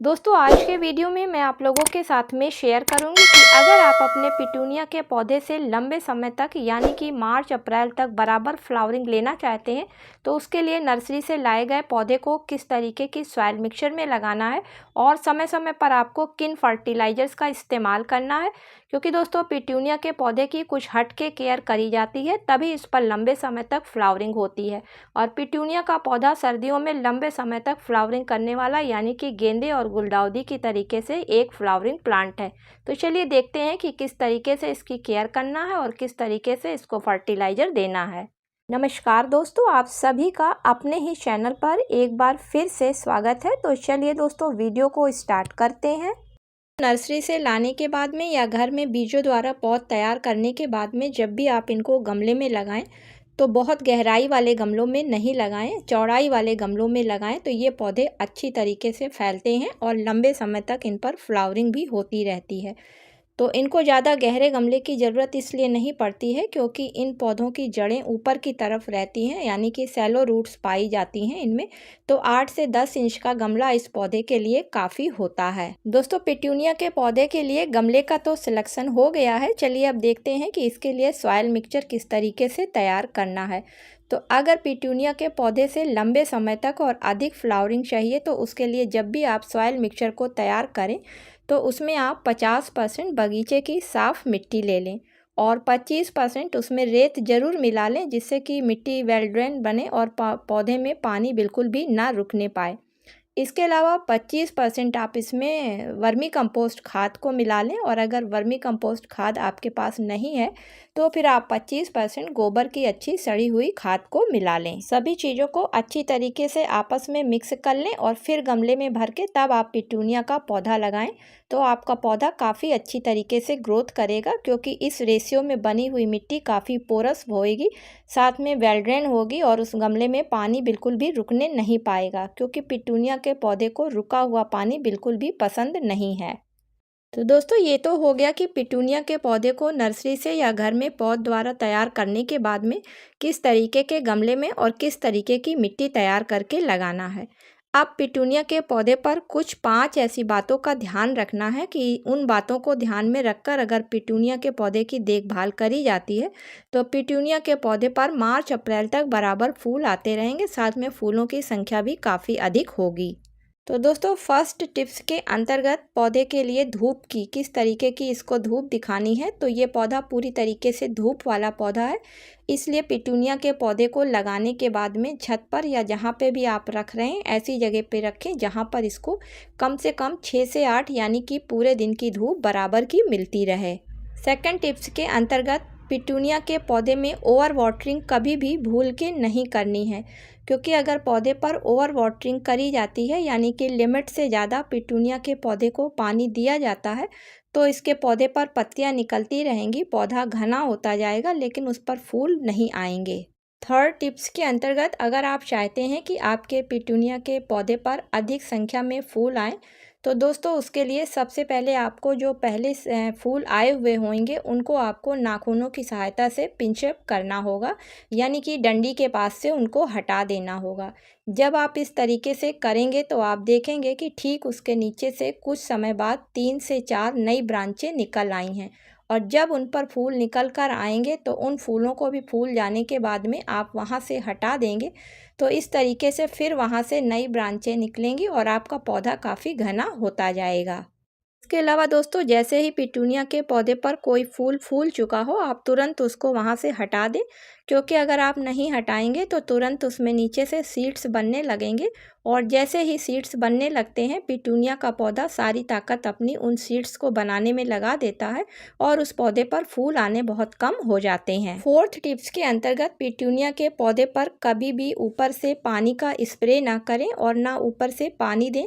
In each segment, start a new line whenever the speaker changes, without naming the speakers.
दोस्तों आज के वीडियो में मैं आप लोगों के साथ में शेयर करूंगी कि अगर आप अपने पिटूनिया के पौधे से लंबे समय तक यानी कि मार्च अप्रैल तक बराबर फ्लावरिंग लेना चाहते हैं तो उसके लिए नर्सरी से लाए गए पौधे को किस तरीके की सॉइल मिक्सचर में लगाना है और समय समय पर आपको किन फर्टिलाइजर्स का इस्तेमाल करना है। क्योंकि दोस्तों पिटूनिया के पौधे की कुछ हट के केयर करी जाती है तभी इस पर लंबे समय तक फ्लावरिंग होती है। और पिटूनिया का पौधा सर्दियों में लंबे समय तक फ्लावरिंग करने वाला यानी कि गेंदे और गुलदाउदी की तरीके से एक फ्लावरिंग प्लांट है। तो चलिए देखते हैं कि किस तरीके से इसकी केयर करना है और किस तरीके से इसको फर्टिलाइज़र देना है। नमस्कार दोस्तों, आप सभी का अपने ही चैनल पर एक बार फिर से स्वागत है। तो चलिए दोस्तों वीडियो को स्टार्ट करते हैं। नर्सरी से लाने के बाद में या घर में बीजों द्वारा पौध तैयार करने के बाद में जब भी आप इनको गमले में लगाएं तो बहुत गहराई वाले गमलों में नहीं लगाएं, चौड़ाई वाले गमलों में लगाएं तो ये पौधे अच्छी तरीके से फैलते हैं और लंबे समय तक इन पर फ्लावरिंग भी होती रहती है। तो इनको ज़्यादा गहरे गमले की ज़रूरत इसलिए नहीं पड़ती है क्योंकि इन पौधों की जड़ें ऊपर की तरफ रहती हैं यानी कि सैलो रूट्स पाई जाती हैं इनमें। तो 8 से 10 इंच का गमला इस पौधे के लिए काफ़ी होता है। दोस्तों पिटूनिया के पौधे के लिए गमले का तो सिलेक्शन हो गया है। चलिए अब देखते हैं कि इसके लिए सॉइल मिक्सचर किस तरीके से तैयार करना है। तो अगर पिटूनिया के पौधे से लंबे समय तक और अधिक फ्लावरिंग चाहिए तो उसके लिए जब भी आप सॉइल मिक्सचर को तैयार करें तो उसमें आप 50% बगीचे की साफ़ मिट्टी ले लें और 25% उसमें रेत ज़रूर मिला लें जिससे कि मिट्टी वेल ड्रेन बने और पौधे में पानी बिल्कुल भी ना रुकने पाए। इसके अलावा 25% आप इसमें वर्मी कंपोस्ट खाद को मिला लें और अगर वर्मी कंपोस्ट खाद आपके पास नहीं है तो फिर आप 25% गोबर की अच्छी सड़ी हुई खाद को मिला लें। सभी चीज़ों को अच्छी तरीके से आपस में मिक्स कर लें और फिर गमले में भर के तब आप पिटूनिया का पौधा लगाएं तो आपका पौधा काफ़ी अच्छी तरीके से ग्रोथ करेगा क्योंकि इस रेशियो में बनी हुई मिट्टी काफ़ी पोरस होएगी, साथ में वेल ड्रेन होगी और उस गमले में पानी बिल्कुल भी रुकने नहीं पाएगा क्योंकि पिटूनिया के पौधे को रुका हुआ पानी बिल्कुल भी पसंद नहीं है। तो दोस्तों ये तो हो गया कि पिटूनिया के पौधे को नर्सरी से या घर में पौध द्वारा तैयार करने के बाद में किस तरीके के गमले में और किस तरीके की मिट्टी तैयार करके लगाना है। अब पिटूनिया के पौधे पर कुछ 5 ऐसी बातों का ध्यान रखना है कि उन बातों को ध्यान में रखकर अगर पिटूनिया के पौधे की देखभाल करी जाती है तो पिटूनिया के पौधे पर मार्च अप्रैल तक बराबर फूल आते रहेंगे, साथ में फूलों की संख्या भी काफ़ी अधिक होगी। तो दोस्तों फर्स्ट टिप्स के अंतर्गत पौधे के लिए धूप की किस तरीके की इसको धूप दिखानी है। तो ये पौधा पूरी तरीके से धूप वाला पौधा है, इसलिए पिटूनिया के पौधे को लगाने के बाद में छत पर या जहाँ पे भी आप रख रहे हैं ऐसी जगह पे रखें जहाँ पर इसको कम से कम 6 से 8 यानी कि पूरे दिन की धूप बराबर की मिलती रहे। सेकंड टिप्स के अंतर्गत पिटूनिया के पौधे में ओवर वाटरिंग कभी भी भूल के नहीं करनी है क्योंकि अगर पौधे पर ओवर वाटरिंग करी जाती है यानी कि लिमिट से ज़्यादा पिटूनिया के पौधे को पानी दिया जाता है तो इसके पौधे पर पत्तियां निकलती रहेंगी, पौधा घना होता जाएगा लेकिन उस पर फूल नहीं आएंगे। थर्ड टिप्स के अंतर्गत अगर आप चाहते हैं कि आपके पिटूनिया के पौधे पर अधिक संख्या में फूल आए तो दोस्तों उसके लिए सबसे पहले आपको जो पहले फूल आए हुए होंगे उनको आपको नाखूनों की सहायता से पिंच अप करना होगा यानी कि डंडी के पास से उनको हटा देना होगा। जब आप इस तरीके से करेंगे तो आप देखेंगे कि ठीक उसके नीचे से कुछ समय बाद 3 से 4 नई ब्रांचें निकल आई हैं और जब उन पर फूल निकल कर आएंगे तो उन फूलों को भी फूल जाने के बाद में आप वहाँ से हटा देंगे तो इस तरीके से फिर वहाँ से नई ब्रांचें निकलेंगी और आपका पौधा काफ़ी घना होता जाएगा। इसके अलावा दोस्तों जैसे ही पिटूनिया के पौधे पर कोई फूल फूल चुका हो आप तुरंत उसको वहाँ से हटा दें क्योंकि अगर आप नहीं हटाएंगे तो तुरंत उसमें नीचे से सीड्स बनने लगेंगे और जैसे ही सीड्स बनने लगते हैं पिटूनिया का पौधा सारी ताकत अपनी उन सीड्स को बनाने में लगा देता है और उस पौधे पर फूल आने बहुत कम हो जाते हैं। फोर्थ टिप्स के अंतर्गत पिटूनिया के पौधे पर कभी भी ऊपर से पानी का स्प्रे ना करें और ना ऊपर से पानी दें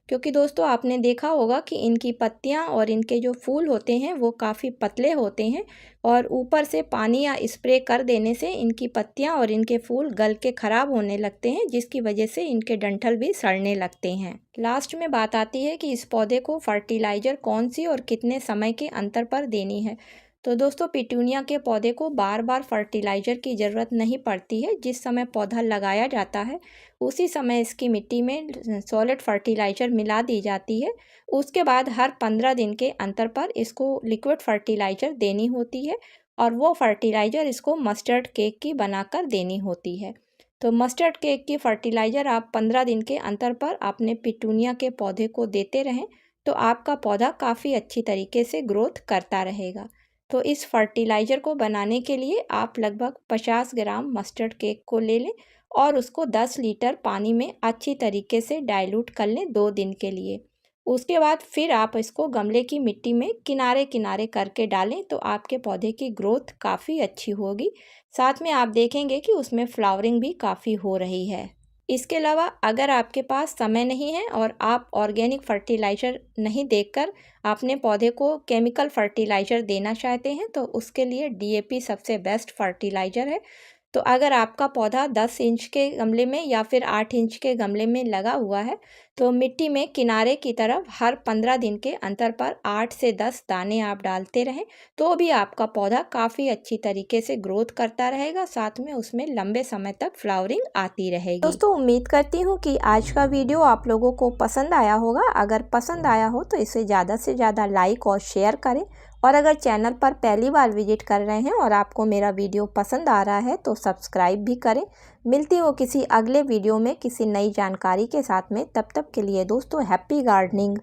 क्योंकि दोस्तों आपने देखा होगा कि इनकी पत्तियां और इनके जो फूल होते हैं वो काफ़ी पतले होते हैं और ऊपर से पानी या स्प्रे कर देने से इनकी पत्तियां और इनके फूल गल के ख़राब होने लगते हैं जिसकी वजह से इनके डंठल भी सड़ने लगते हैं। लास्ट में बात आती है कि इस पौधे को फर्टिलाइज़र कौन सी और कितने समय के अंतर पर देनी है। तो दोस्तों पिटूनिया के पौधे को बार बार फर्टिलाइज़र की ज़रूरत नहीं पड़ती है। जिस समय पौधा लगाया जाता है उसी समय इसकी मिट्टी में सॉलिड फर्टिलाइज़र मिला दी जाती है। उसके बाद हर 15 दिन के अंतर पर इसको लिक्विड फर्टिलाइज़र देनी होती है और वो फर्टिलाइज़र इसको मस्टर्ड केक की बनाकर देनी होती है। तो मस्टर्ड केक की फर्टिलाइज़र आप 15 दिन के अंतर पर अपने पिटूनिया के पौधे को देते रहें तो आपका पौधा काफ़ी अच्छी तरीके से ग्रोथ करता रहेगा। तो इस फर्टिलाइज़र को बनाने के लिए आप लगभग 50 ग्राम मस्टर्ड केक को ले लें और उसको 10 लीटर पानी में अच्छी तरीके से डाइल्यूट कर लें 2 दिन के लिए। उसके बाद फिर आप इसको गमले की मिट्टी में किनारे किनारे करके डालें तो आपके पौधे की ग्रोथ काफ़ी अच्छी होगी। साथ में आप देखेंगे कि उसमें फ्लावरिंग भी काफ़ी हो रही है। इसके अलावा अगर आपके पास समय नहीं है और आप ऑर्गेनिक फर्टिलाइज़र नहीं देकर अपने पौधे को केमिकल फर्टिलाइज़र देना चाहते हैं तो उसके लिए डीएपी सबसे बेस्ट फर्टिलाइज़र है। तो अगर आपका पौधा 10 इंच के गमले में या फिर 8 इंच के गमले में लगा हुआ है तो मिट्टी में किनारे की तरफ हर 15 दिन के अंतर पर 8 से 10 दाने आप डालते रहें तो भी आपका पौधा काफ़ी अच्छी तरीके से ग्रोथ करता रहेगा। साथ में उसमें लंबे समय तक फ्लावरिंग आती रहेगी। दोस्तों उम्मीद करती हूँ कि आज का वीडियो आप लोगों को पसंद आया होगा। अगर पसंद आया हो तो इसे ज़्यादा से ज़्यादा लाइक और शेयर करें और अगर चैनल पर पहली बार विजिट कर रहे हैं और आपको मेरा वीडियो पसंद आ रहा है तो सब्सक्राइब भी करें। मिलती हूँ किसी अगले वीडियो में किसी नई जानकारी के साथ में। तब तक के लिए दोस्तों हैप्पी गार्डनिंग।